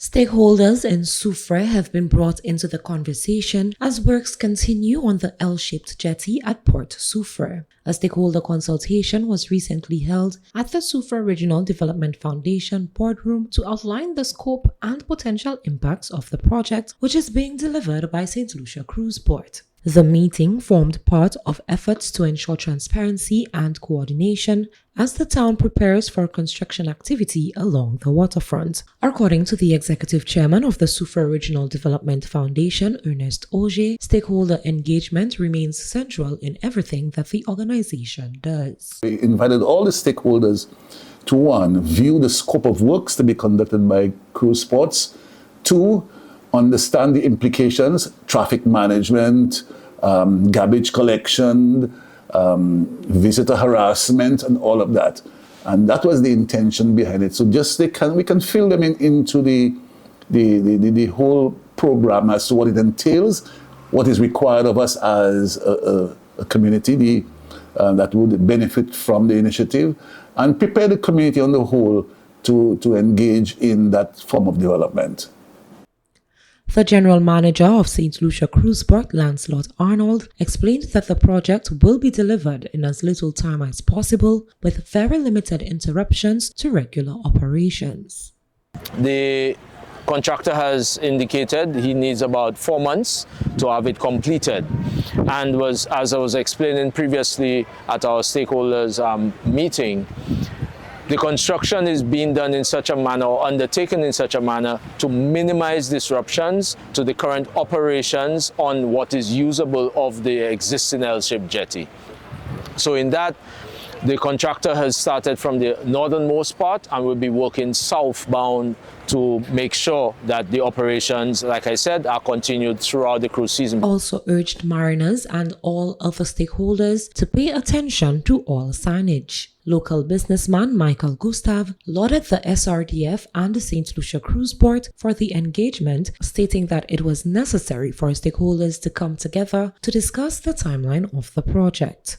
Stakeholders in Soufriere have been brought into the conversation as works continue on the L-shaped jetty at Port Soufriere. A stakeholder consultation was recently held at the Soufriere Regional Development Foundation boardroom to outline the scope and potential impacts of the project, which is being delivered by Saint Lucia Cruise Port. The meeting formed part of efforts to ensure transparency and coordination as the town prepares for construction activity along the waterfront. According to the executive chairman of the Soufriere Regional Development Foundation, Ernest Auger, stakeholder engagement remains central in everything that the organization does. We invited all the stakeholders to, one, view the scope of works to be conducted by cruise ports, two, understand the implications, traffic management, garbage collection, visitor harassment, and all of that. And that was the intention behind it. So just we can fill them into the whole program as to what it entails, what is required of us as a community that would benefit from the initiative, and prepare the community on the whole to engage in that form of development. The general manager of Saint Lucia Cruise Port, Lancelot Arnold, explained that the project will be delivered in as little time as possible, with very limited interruptions to regular operations. The contractor has indicated he needs about 4 months to have it completed, and as I was explaining previously at our stakeholders meeting, the construction is being done in such a manner or undertaken in such a manner to minimize disruptions to the current operations on what is usable of the existing L-shaped jetty. So in that, the contractor has started from the northernmost part and will be working southbound to make sure that the operations, like I said, are continued throughout the cruise season. Also urged mariners and all other stakeholders to pay attention to all signage. Local businessman Michael Gustav lauded the SRDF and the Saint Lucia Cruise Port for the engagement, stating that it was necessary for stakeholders to come together to discuss the timeline of the project.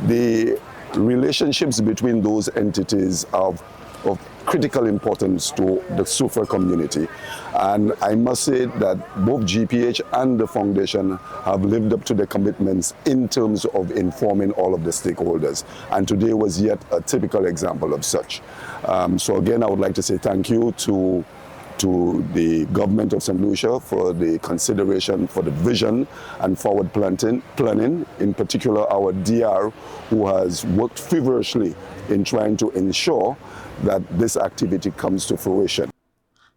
The relationships between those entities are of critical importance to the Soufriere community, and I must say that both GPH and the foundation have lived up to their commitments in terms of informing all of the stakeholders, and today was yet a typical example of such. So again, I would like to say thank you to the government of St. Lucia for the consideration, for the vision and forward planning, in particular our DR, who has worked feverishly in trying to ensure that this activity comes to fruition.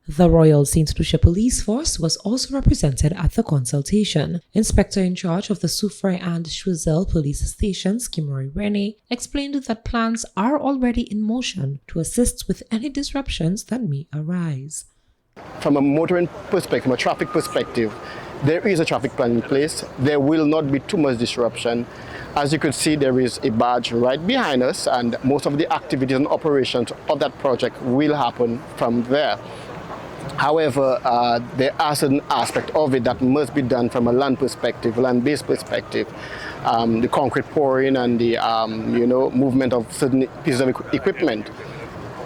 The Royal Saint Lucia Police Force was also represented at the consultation. Inspector in charge of the Soufriere and Choiseul police stations, Kimori Rene, explained that plans are already in motion to assist with any disruptions that may arise. From a motoring perspective, from a traffic perspective, there is a traffic plan in place. There will not be too much disruption. As you could see, there is a badge right behind us, and most of the activities and operations of that project will happen from there. However, there are certain aspects of it that must be done from a land perspective, land-based perspective. The concrete pouring and the movement of certain pieces of equipment.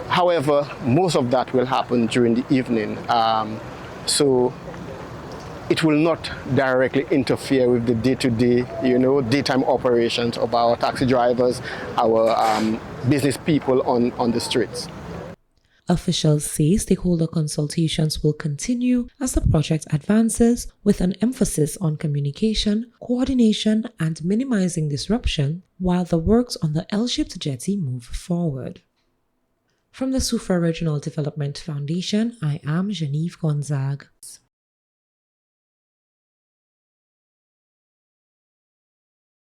However, most of that will happen during the evening, so it will not directly interfere with the day-to-day, daytime operations of our taxi drivers, our business people on the streets. Officials say stakeholder consultations will continue as the project advances, with an emphasis on communication, coordination, and minimizing disruption while the works on the L-shaped jetty move forward. From the Soufriere Regional Development Foundation, I am Genevieve Gonzague.